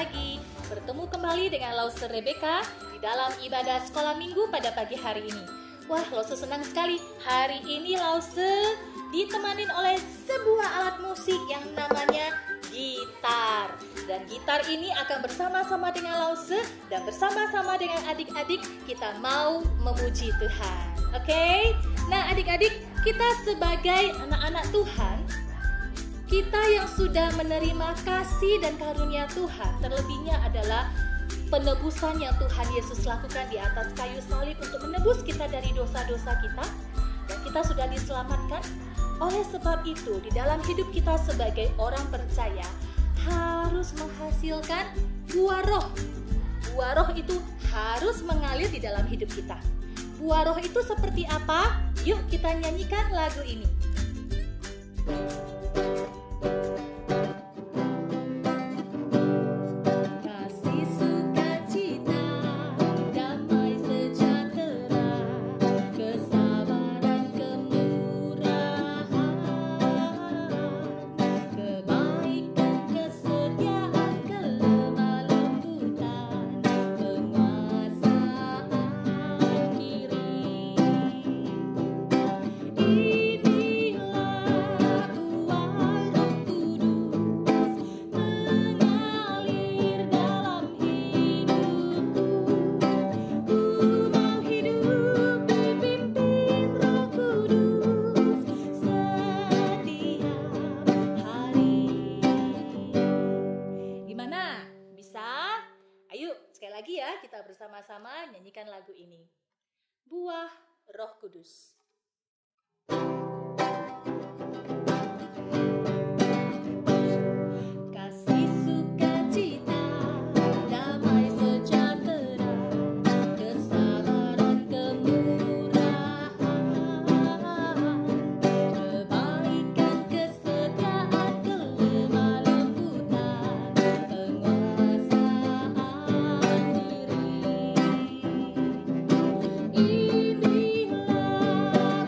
lagi. Bertemu kembali dengan Lause Rebecca di dalam ibadah sekolah minggu pada pagi hari ini. Wah, Lause senang sekali. Hari ini Lause ditemanin oleh sebuah alat musik yang namanya gitar. Dan gitar ini akan bersama-sama dengan Lause dan bersama-sama dengan adik-adik kita mau memuji Tuhan. Oke? Nah, adik-adik, kita sebagai anak-anak Tuhan, kita yang sudah menerima kasih dan karunia Tuhan, terlebihnya adalah penebusan yang Tuhan Yesus lakukan di atas kayu salib untuk menebus kita dari dosa-dosa kita, dan kita sudah diselamatkan. Oleh sebab itu, di dalam hidup kita sebagai orang percaya harus menghasilkan buah roh. Buah roh itu harus mengalir di dalam hidup kita. Buah roh itu seperti apa? Yuk kita nyanyikan lagu ini. Kita bersama-sama nyanyikan lagu ini. Buah Roh Kudus. Kasih, sukacita, damai sejahtera, kesabaran, kemurahan, kebaikan, kesetiaan, kelemah lembutan, penguasaan diri. Inilah buah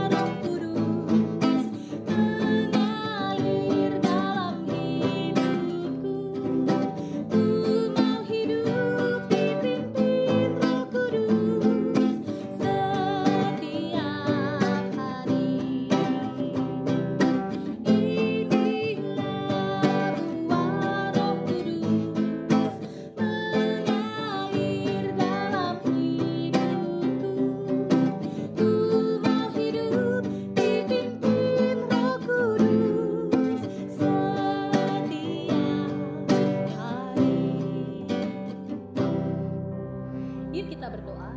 Roh Kudus mengalir dalam hidupku. Ku mau hidup dipimpin Roh Kudus setiap hari. Inilah buah Roh Kudus mengalir dalam hidupku. Ku mau hidup dipimpin Roh Kudus setiap hari. Yuk kita berdoa.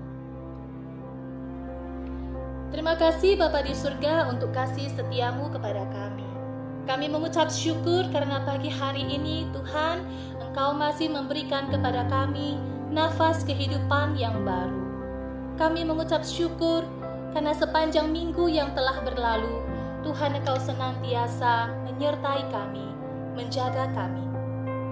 Terima kasih Bapa di surga untuk kasih setiamu kepada kami. Kami mengucap syukur karena pagi hari ini Tuhan, Engkau masih memberikan kepada kami nafas kehidupan yang baru. Kami mengucap syukur karena sepanjang minggu yang telah berlalu, Tuhan Engkau senantiasa menyertai kami, menjaga kami.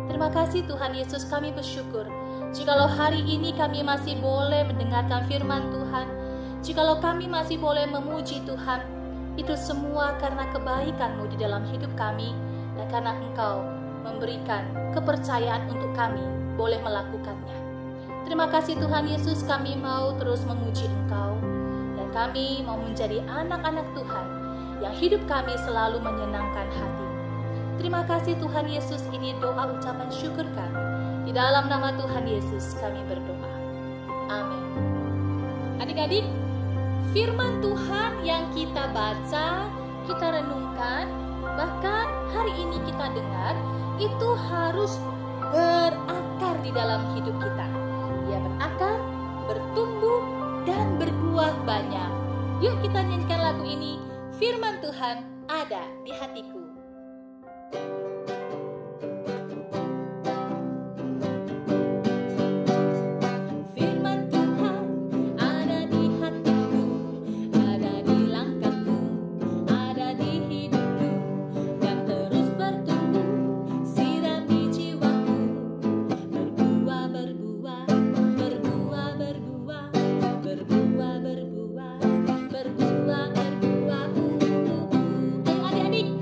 Terima kasih Tuhan Yesus, kami bersyukur jikalau hari ini kami masih boleh mendengarkan firman Tuhan, jikalau kami masih boleh memuji Tuhan, itu semua karena kebaikan-Mu di dalam hidup kami dan karena Engkau memberikan kepercayaan untuk kami boleh melakukannya. Terima kasih Tuhan Yesus, kami mau terus memuji Engkau dan kami mau menjadi anak-anak Tuhan yang hidup kami selalu menyenangkan hati. Terima kasih Tuhan Yesus, ini doa ucapan syukur kami. Di dalam nama Tuhan Yesus kami berdoa. Amin. Adik-adik, firman Tuhan yang kita baca, kita renungkan, bahkan hari ini kita dengar, itu harus berakar di dalam hidup kita. Ia berakar, bertumbuh, dan berbuah banyak. Yuk kita nyanyikan lagu ini, firman Tuhan ada di hatiku. Firman Tuhan ada di hatiku, ada di langkahku, ada di hidupku, dan terus bertumbuh, siram di jiwaku, berbuah, berbuah, berbuah, berbuah, berbuah, berbuah, berbuah, berbuah. Ayo adik-adik,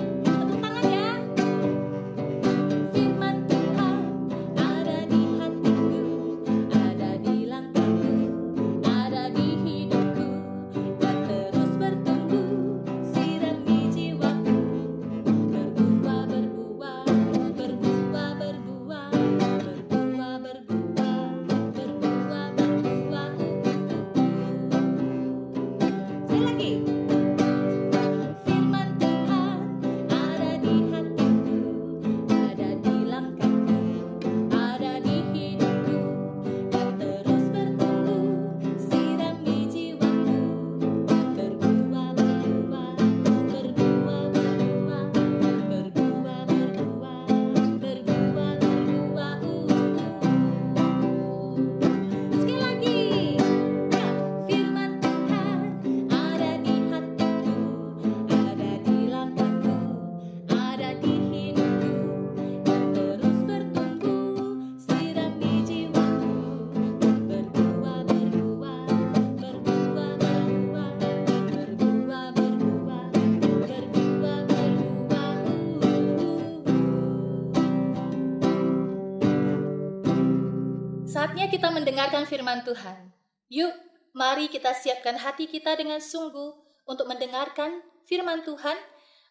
akan mendengarkan firman Tuhan. Yuk, mari kita siapkan hati kita dengan sungguh untuk mendengarkan firman Tuhan,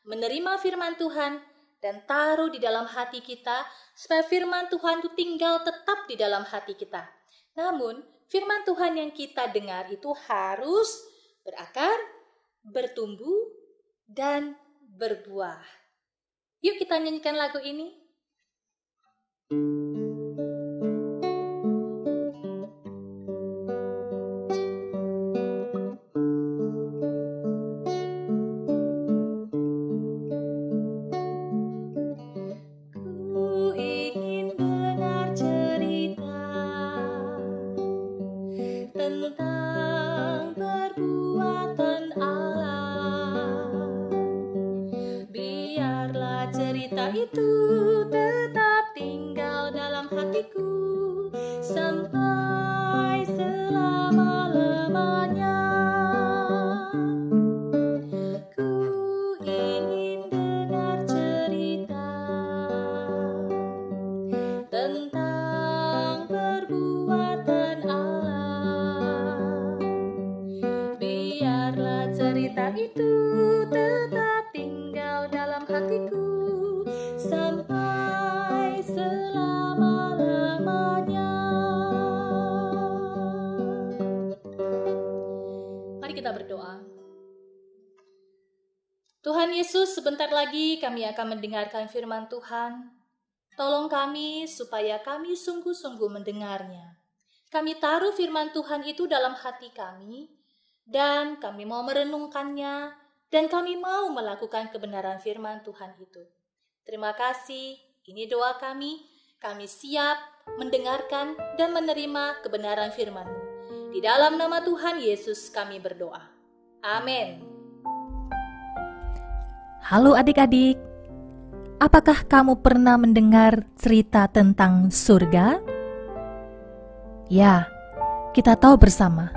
menerima firman Tuhan, dan taruh di dalam hati kita, supaya firman Tuhan itu tinggal tetap di dalam hati kita. Namun, firman Tuhan yang kita dengar itu harus berakar, bertumbuh, dan berbuah. Yuk kita nyanyikan lagu ini. Tentang perbuatan Allah, biarlah cerita itu tetap tinggal dalam hatiku sampai selama-lamanya. Ku ingin dengar cerita tentang perbuatan Allah, biarlah cerita itu tetap tinggal dalam hatiku sampai selama-lamanya. Mari kita berdoa. Tuhan Yesus, sebentar lagi kami akan mendengarkan firman Tuhan. Tolong kami supaya kami sungguh-sungguh mendengarnya. Kami taruh firman Tuhan itu dalam hati kami, dan kami mau merenungkannya, dan kami mau melakukan kebenaran firman Tuhan itu. Terima kasih, ini doa kami siap mendengarkan dan menerima kebenaran firman-Mu. Di dalam nama Tuhan Yesus kami berdoa. Amin. Halo adik-adik, apakah kamu pernah mendengar cerita tentang surga? Ya, kita tahu bersama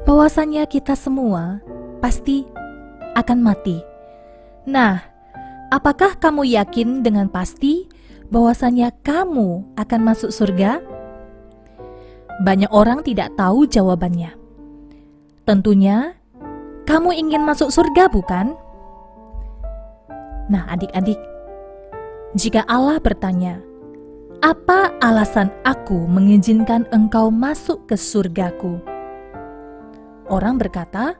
bahwasannya kita semua pasti akan mati. Nah, apakah kamu yakin dengan pasti bahwasannya kamu akan masuk surga? Banyak orang tidak tahu jawabannya. Tentunya, kamu ingin masuk surga, bukan? Nah, adik-adik, jika Allah bertanya, "Apa alasan aku mengizinkan engkau masuk ke surgaku?" Orang berkata,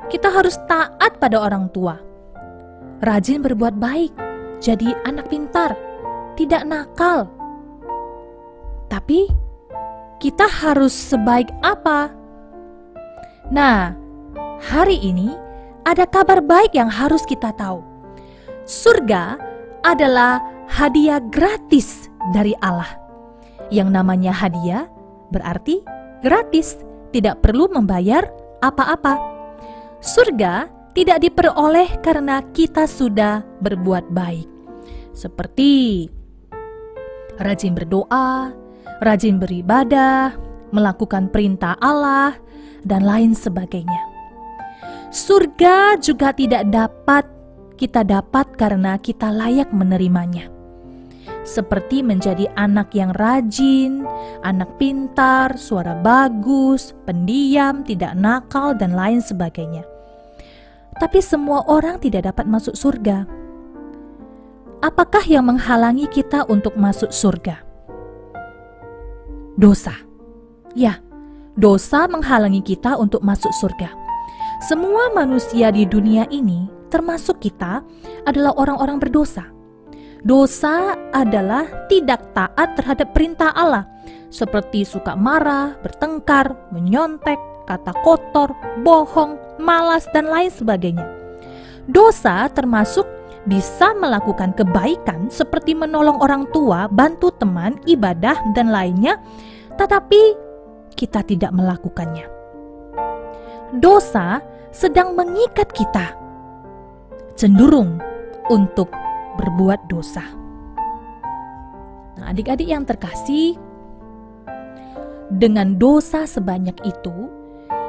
kita harus taat pada orang tua, rajin berbuat baik, jadi anak pintar, tidak nakal. Tapi, kita harus sebaik apa? Nah, hari ini ada kabar baik yang harus kita tahu. Surga adalah hadiah gratis dari Allah. Yang namanya hadiah berarti gratis, tidak perlu membayar apa-apa. Surga tidak diperoleh karena kita sudah berbuat baik, seperti rajin berdoa, rajin beribadah, melakukan perintah Allah, dan lain sebagainya. Surga juga tidak dapat kita dapat karena kita layak menerimanya. Seperti menjadi anak yang rajin, anak pintar, suara bagus, pendiam, tidak nakal, dan lain sebagainya. Tapi semua orang tidak dapat masuk surga. Apakah yang menghalangi kita untuk masuk surga? Dosa. Ya, dosa menghalangi kita untuk masuk surga. Semua manusia di dunia ini, termasuk kita, adalah orang-orang berdosa. Dosa adalah tidak taat terhadap perintah Allah, seperti suka marah, bertengkar, menyontek, kata kotor, bohong, malas, dan lain sebagainya. Dosa termasuk bisa melakukan kebaikan seperti menolong orang tua, bantu teman, ibadah, dan lainnya, tetapi kita tidak melakukannya. Dosa sedang mengikat kita, cenderung untuk berbuat dosa. Nah, adik-adik yang terkasih, dengan dosa sebanyak itu,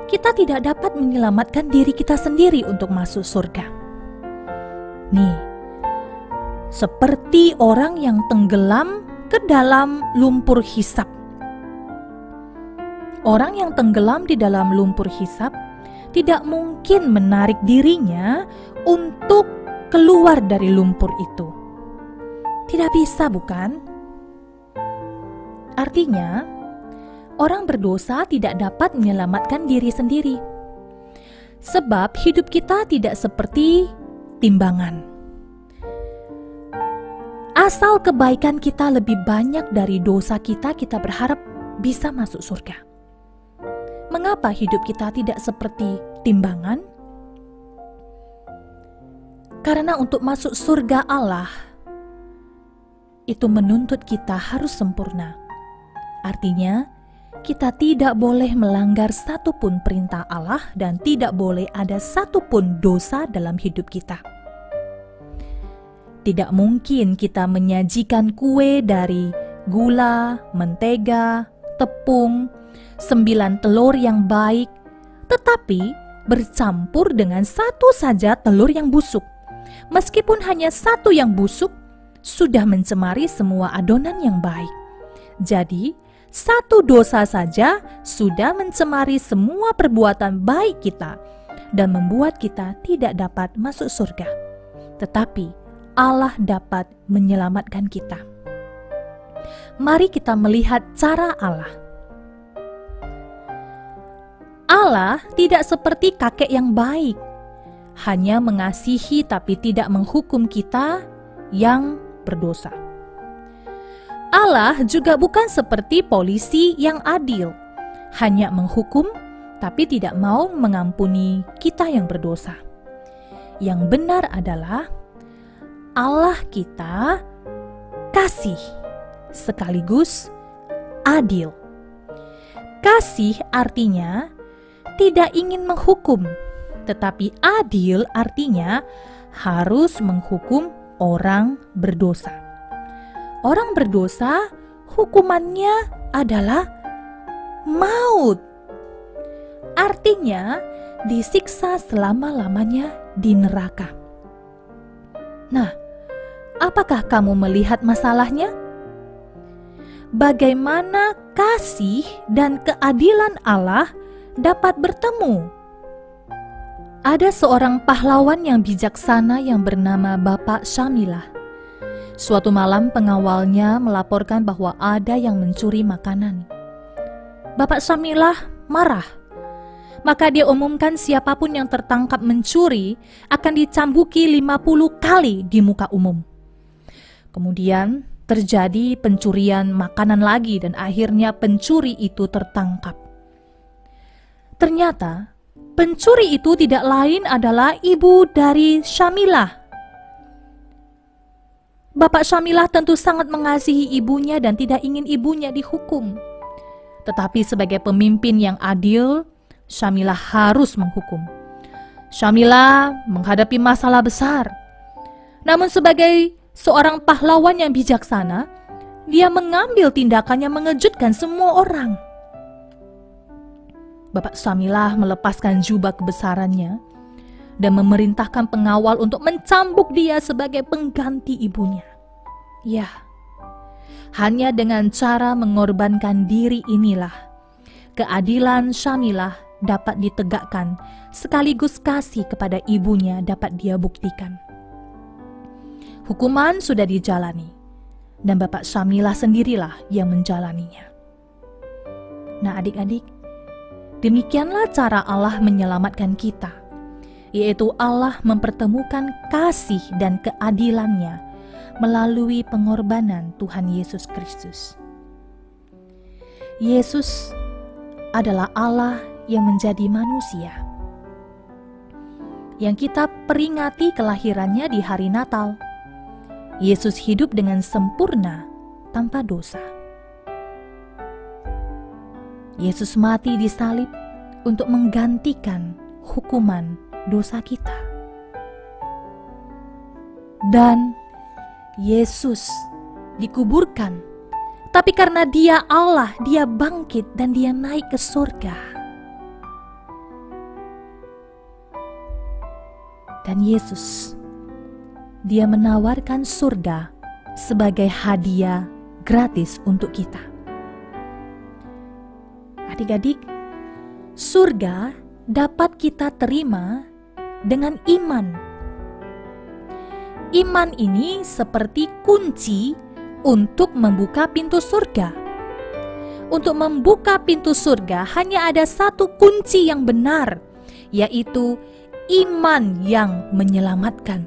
kita tidak dapat menyelamatkan diri kita sendiri untuk masuk surga. Nih, seperti orang yang tenggelam ke dalam lumpur hisap. Orang yang tenggelam di dalam lumpur hisap tidak mungkin menarik dirinya untuk keluar dari lumpur itu. Tidak bisa, bukan? Artinya, orang berdosa tidak dapat menyelamatkan diri sendiri. Sebab hidup kita tidak seperti timbangan. Asal kebaikan kita lebih banyak dari dosa kita, kita berharap bisa masuk surga. Mengapa hidup kita tidak seperti timbangan? Karena untuk masuk surga Allah, itu menuntut kita harus sempurna. Artinya, kita tidak boleh melanggar satupun perintah Allah dan tidak boleh ada satupun dosa dalam hidup kita. Tidak mungkin kita menyajikan kue dari gula, mentega, tepung, 9 telur yang baik, tetapi bercampur dengan satu saja telur yang busuk. Meskipun hanya satu yang busuk, sudah mencemari semua adonan yang baik. Jadi, satu dosa saja sudah mencemari semua perbuatan baik kita dan membuat kita tidak dapat masuk surga. Tetapi, Allah dapat menyelamatkan kita. Mari kita melihat cara Allah. Allah tidak seperti kakek yang baik, hanya mengasihi tapi tidak menghukum kita yang berdosa. Allah juga bukan seperti polisi yang adil, hanya menghukum tapi tidak mau mengampuni kita yang berdosa. Yang benar adalah Allah kita kasih sekaligus adil. Kasih artinya tidak ingin menghukum, tetapi adil artinya harus menghukum orang berdosa. Orang berdosa hukumannya adalah maut. Artinya disiksa selama-lamanya di neraka. Nah, apakah kamu melihat masalahnya? Bagaimana kasih dan keadilan Allah dapat bertemu? Ada seorang pahlawan yang bijaksana yang bernama Bapak Syamilah. Suatu malam pengawalnya melaporkan bahwa ada yang mencuri makanan. Bapak Syamilah marah. Maka dia umumkan siapapun yang tertangkap mencuri akan dicambuki 50 kali di muka umum. Kemudian terjadi pencurian makanan lagi dan akhirnya pencuri itu tertangkap. Ternyata pencuri itu tidak lain adalah ibu dari Syamilah. Bapak Syamilah tentu sangat mengasihi ibunya dan tidak ingin ibunya dihukum. Tetapi sebagai pemimpin yang adil, Syamilah harus menghukum. Syamilah menghadapi masalah besar. Namun sebagai seorang pahlawan yang bijaksana, dia mengambil tindakan yang mengejutkan semua orang. Bapak Syamilah melepaskan jubah kebesarannya dan memerintahkan pengawal untuk mencambuk dia sebagai pengganti ibunya. Ya, hanya dengan cara mengorbankan diri inilah keadilan Syamilah dapat ditegakkan, sekaligus kasih kepada ibunya dapat dia buktikan. Hukuman sudah dijalani, dan Bapak Syamilah sendirilah yang menjalaninya. Nah adik-adik, demikianlah cara Allah menyelamatkan kita, yaitu Allah mempertemukan kasih dan keadilannya melalui pengorbanan Tuhan Yesus Kristus. Yesus adalah Allah yang menjadi manusia, yang kita peringati kelahirannya di hari Natal. Yesus hidup dengan sempurna tanpa dosa. Yesus mati di salib untuk menggantikan hukuman dosa kita. Dan Yesus dikuburkan, tapi karena Dia Allah, Dia bangkit dan Dia naik ke surga. Dan Yesus, Dia menawarkan surga sebagai hadiah gratis untuk kita. Adik-adik, surga dapat kita terima dengan iman. Iman ini seperti kunci untuk membuka pintu surga. Untuk membuka pintu surga hanya ada satu kunci yang benar, yaitu iman yang menyelamatkan.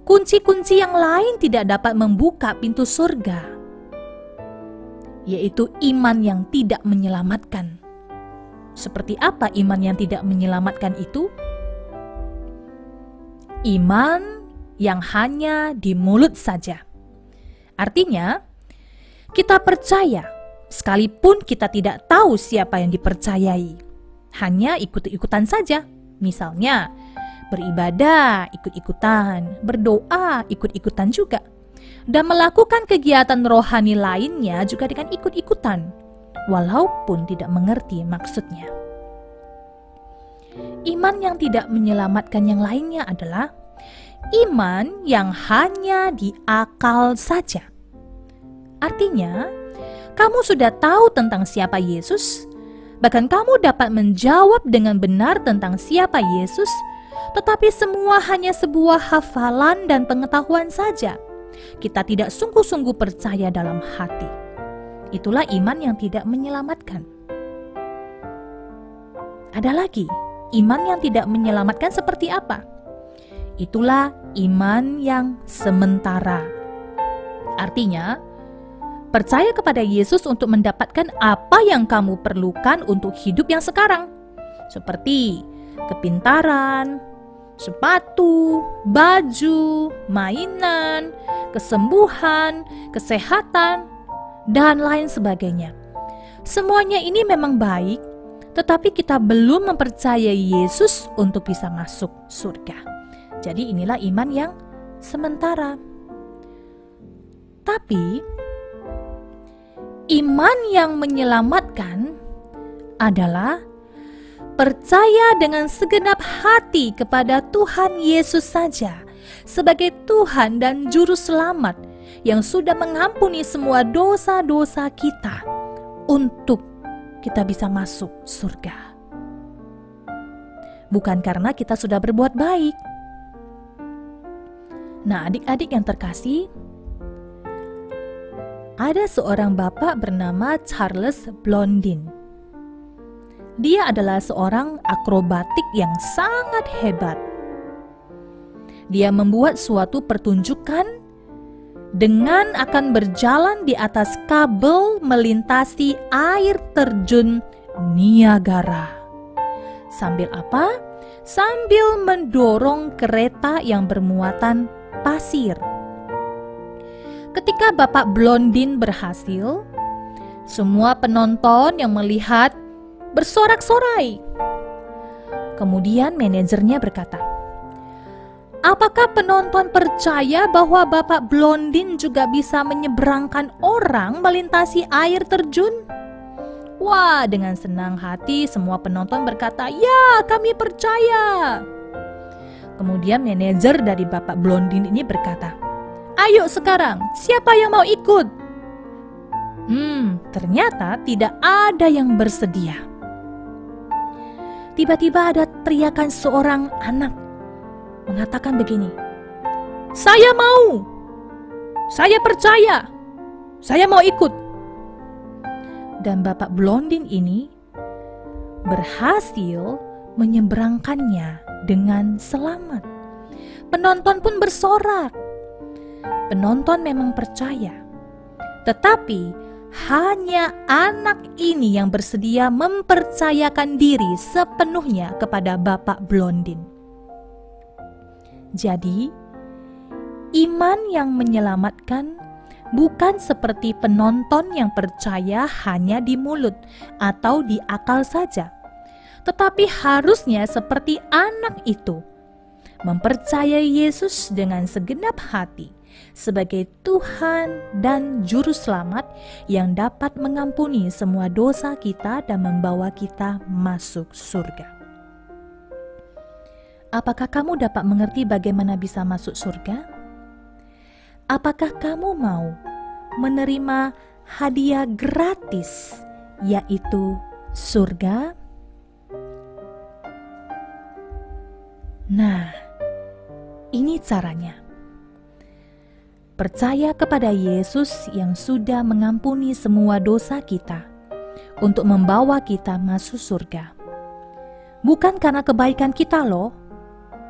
Kunci-kunci yang lain tidak dapat membuka pintu surga, yaitu iman yang tidak menyelamatkan. Seperti apa iman yang tidak menyelamatkan itu? Iman yang hanya di mulut saja. Artinya, kita percaya sekalipun kita tidak tahu siapa yang dipercayai. Hanya ikut-ikutan saja. Misalnya, beribadah ikut-ikutan, berdoa ikut-ikutan juga, dan melakukan kegiatan rohani lainnya juga dengan ikut-ikutan, walaupun tidak mengerti maksudnya. Iman yang tidak menyelamatkan yang lainnya adalah iman yang hanya di akal saja. Artinya, kamu sudah tahu tentang siapa Yesus, bahkan kamu dapat menjawab dengan benar tentang siapa Yesus, tetapi semua hanya sebuah hafalan dan pengetahuan saja. Kita tidak sungguh-sungguh percaya dalam hati. Itulah iman yang tidak menyelamatkan. Ada lagi, iman yang tidak menyelamatkan seperti apa? Itulah iman yang sementara. Artinya, percaya kepada Yesus untuk mendapatkan apa yang kamu perlukan untuk hidup yang sekarang, seperti kepintaran, sepatu, baju, mainan, kesembuhan, kesehatan, dan lain sebagainya. Semuanya ini memang baik, tetapi kita belum mempercayai Yesus untuk bisa masuk surga. Jadi inilah iman yang sementara. Tapi iman yang menyelamatkan adalah percaya dengan segenap hati kepada Tuhan Yesus saja sebagai Tuhan dan Juru Selamat yang sudah mengampuni semua dosa-dosa kita untuk kita bisa masuk surga. Bukan karena kita sudah berbuat baik. Nah, adik-adik yang terkasih, ada seorang bapak bernama Charles Blondin. Dia adalah seorang akrobatik yang sangat hebat. Dia membuat suatu pertunjukan dengan akan berjalan di atas kabel melintasi air terjun Niagara. Sambil apa? Sambil mendorong kereta yang bermuatan pasir. Ketika Bapak Blondin berhasil, semua penonton yang melihat bersorak-sorai. Kemudian manajernya berkata, "Apakah penonton percaya bahwa Bapak Blondin juga bisa menyeberangkan orang melintasi air terjun?" Wah, dengan senang hati semua penonton berkata, "Ya, kami percaya." Kemudian manajer dari Bapak Blondin ini berkata, "Ayo sekarang, siapa yang mau ikut?" Ternyata tidak ada yang bersedia. Tiba-tiba ada teriakan seorang anak mengatakan begini, "Saya mau, saya percaya, saya mau ikut." Dan Bapak Blondin ini berhasil menyeberangkannya dengan selamat. Penonton pun bersorak. Penonton memang percaya, tetapi hanya anak ini yang bersedia mempercayakan diri sepenuhnya kepada Bapak Blondin. Jadi, iman yang menyelamatkan bukan seperti penonton yang percaya hanya di mulut atau di akal saja, tetapi harusnya seperti anak itu, mempercayai Yesus dengan segenap hati sebagai Tuhan dan Juru Selamat yang dapat mengampuni semua dosa kita dan membawa kita masuk surga. Apakah kamu dapat mengerti bagaimana bisa masuk surga? Apakah kamu mau menerima hadiah gratis yaitu surga? Nah, ini caranya. Percaya kepada Yesus yang sudah mengampuni semua dosa kita untuk membawa kita masuk surga. Bukan karena kebaikan kita loh,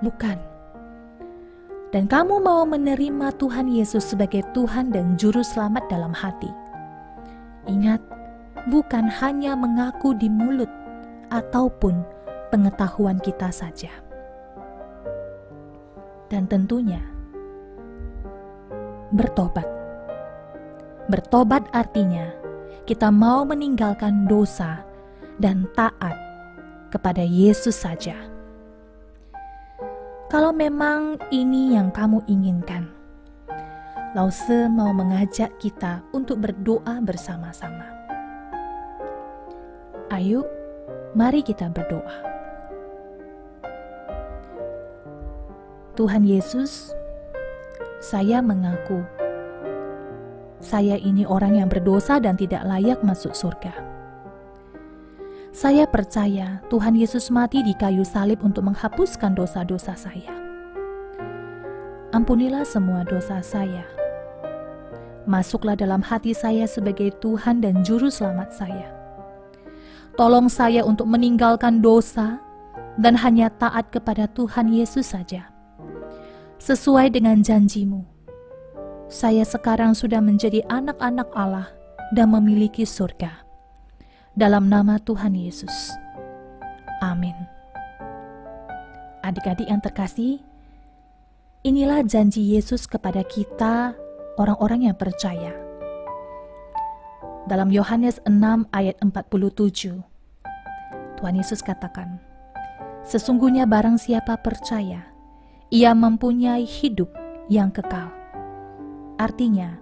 bukan. Dan kamu mau menerima Tuhan Yesus sebagai Tuhan dan Juru Selamat dalam hati. Ingat, bukan hanya mengaku di mulut ataupun pengetahuan kita saja. Dan tentunya, bertobat. Bertobat artinya kita mau meninggalkan dosa dan taat kepada Yesus saja. Kalau memang ini yang kamu inginkan, Lause mau mengajak kita untuk berdoa bersama-sama. Ayo, mari kita berdoa. Tuhan Yesus, saya mengaku, saya ini orang yang berdosa dan tidak layak masuk surga. Saya percaya Tuhan Yesus mati di kayu salib untuk menghapuskan dosa-dosa saya. Ampunilah semua dosa saya. Masuklah dalam hati saya sebagai Tuhan dan Juru Selamat saya. Tolong saya untuk meninggalkan dosa dan hanya taat kepada Tuhan Yesus saja. Sesuai dengan janji-Mu, saya sekarang sudah menjadi anak-anak Allah dan memiliki surga. Dalam nama Tuhan Yesus. Amin. Adik-adik yang terkasih, inilah janji Yesus kepada kita, orang-orang yang percaya. Dalam Yohanes 6 ayat 47, Tuhan Yesus katakan, "Sesungguhnya barang siapa percaya, ia mempunyai hidup yang kekal." Artinya,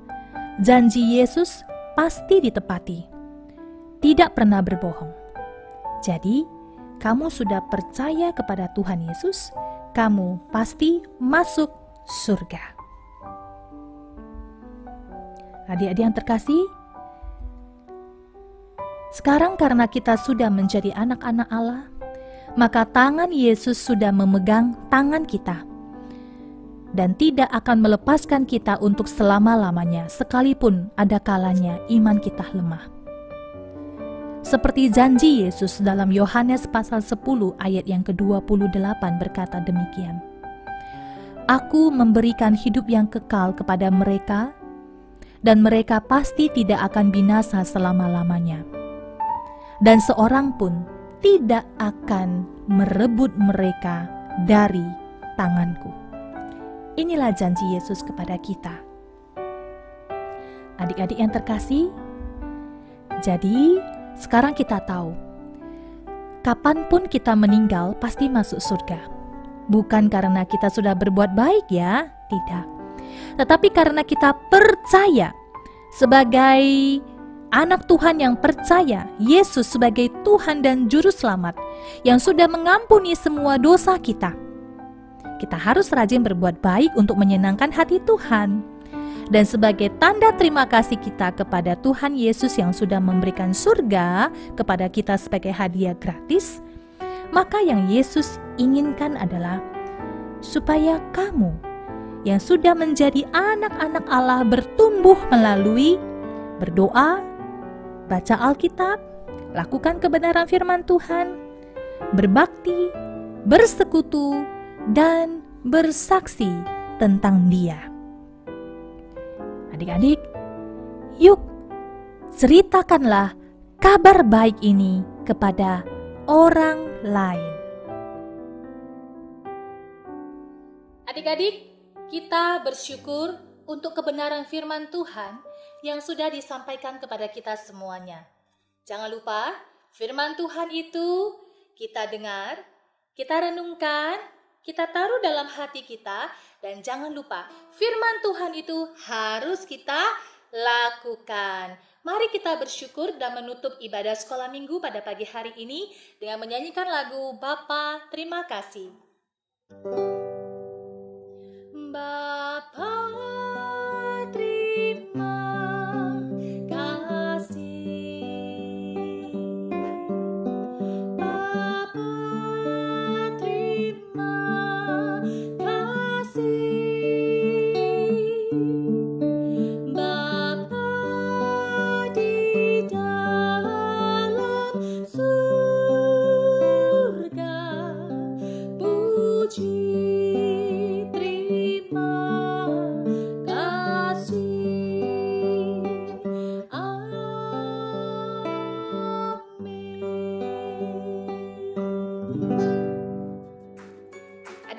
janji Yesus pasti ditepati, tidak pernah berbohong. Jadi, kamu sudah percaya kepada Tuhan Yesus, kamu pasti masuk surga. Adik-adik yang terkasih, sekarang karena kita sudah menjadi anak-anak Allah, maka tangan Yesus sudah memegang tangan kita dan tidak akan melepaskan kita untuk selama-lamanya, sekalipun ada kalanya iman kita lemah. Seperti janji Yesus dalam Yohanes pasal 10 ayat yang ke-28 berkata demikian, "Aku memberikan hidup yang kekal kepada mereka, dan mereka pasti tidak akan binasa selama-lamanya. Dan seorang pun tidak akan merebut mereka dari tanganku." Inilah janji Yesus kepada kita. Adik-adik yang terkasih, jadi sekarang kita tahu, kapanpun kita meninggal pasti masuk surga. Bukan karena kita sudah berbuat baik ya, tidak. Tetapi karena kita percaya sebagai anak Tuhan yang percaya Yesus sebagai Tuhan dan Juru Selamat yang sudah mengampuni semua dosa kita. Kita harus rajin berbuat baik untuk menyenangkan hati Tuhan. Dan sebagai tanda terima kasih kita kepada Tuhan Yesus yang sudah memberikan surga kepada kita sebagai hadiah gratis, maka yang Yesus inginkan adalah supaya kamu yang sudah menjadi anak-anak Allah bertumbuh melalui berdoa, baca Alkitab, lakukan kebenaran firman Tuhan, berbakti, bersekutu, dan bersaksi tentang Dia. Adik-adik, yuk ceritakanlah kabar baik ini kepada orang lain. Adik-adik, kita bersyukur untuk kebenaran firman Tuhan yang sudah disampaikan kepada kita semuanya. Jangan lupa, firman Tuhan itu kita dengar, kita renungkan, kita taruh dalam hati kita, dan jangan lupa, firman Tuhan itu harus kita lakukan. Mari kita bersyukur dan menutup ibadah sekolah minggu pada pagi hari ini dengan menyanyikan lagu Bapa Terima Kasih. Bapa terima kasih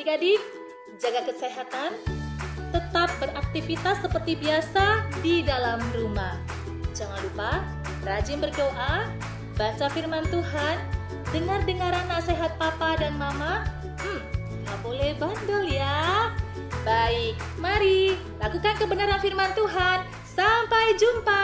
adik-adik, jaga kesehatan, tetap beraktivitas seperti biasa di dalam rumah. Jangan lupa rajin berdoa, baca firman Tuhan, dengar-dengaran nasihat papa dan mama. Gak boleh bandel ya. Baik, mari lakukan kebenaran firman Tuhan. Sampai jumpa.